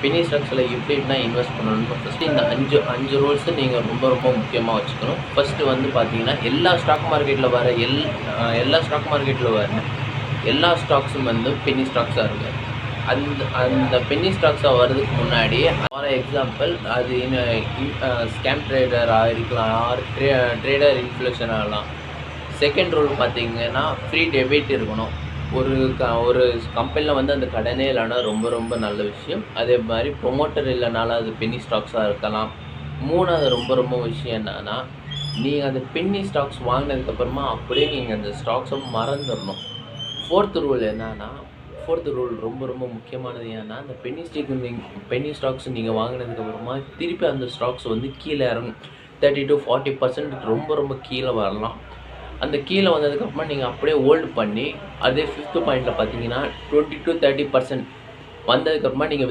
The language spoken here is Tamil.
பென்னி ஸ்டாக்ஸில் எப்படின்னா இன்வெஸ்ட் பண்ணணும்னு ஃபஸ்ட்டு இந்த அஞ்சு ரூல்ஸை நீங்கள் ரொம்ப ரொம்ப முக்கியமாக வச்சுக்கணும். ஃபஸ்ட்டு வந்து பார்த்தீங்கன்னா எல்லா ஸ்டாக் மார்க்கெட்டில் வர எல்லா ஸ்டாக்ஸும் வந்து பென்னி ஸ்டாக்ஸாக இருக்குது. அந்த பென்னி ஸ்டாக்ஸாக வர்றதுக்கு முன்னாடி ஃபார் எக்ஸாம்பிள் அது ஸ்கேம் ட்ரேடராக இருக்கலாம், ஆர் ட்ரேடர் இன்ஃப்ளூஷன் ஆகலாம். செகண்ட் ரூல் பார்த்தீங்கன்னா ஃப்ரீ டெபிட் இருக்கணும். ஒரு கம்பெனியில் வந்து அந்த கடனே இல்லைன்னா ரொம்ப ரொம்ப நல்ல விஷயம். அதே மாதிரி ப்ரொமோட்டர் இல்லைனாலும் அது பென்னி ஸ்டாக்ஸாக இருக்கலாம். மூணாவது ரொம்ப ரொம்ப விஷயம் என்னன்னா, நீங்கள் அந்த பென்னி ஸ்டாக்ஸ் வாங்கினதுக்கப்புறமா அப்படியே நீங்கள் அந்த ஸ்டாக்ஸை மறந்துடணும். ஃபோர்த் ரூல் ரொம்ப ரொம்ப முக்கியமானது. ஏன்னா அந்த பென்னி ஸ்டாக்ஸ் நீங்கள் வாங்கினதுக்கப்புறமா திருப்பி அந்த ஸ்டாக்ஸ் வந்து கீழே இறங்கும். 30 to 40% ரொம்ப ரொம்ப கீழே வரலாம். அந்த கீழே வந்ததுக்கப்புறமா நீங்கள் அப்படியே ஹோல்டு பண்ணி, அதே 5th பாயிண்டில் பார்த்தீங்கன்னா 20 to 30% வந்ததுக்கப்புறமா நீங்கள்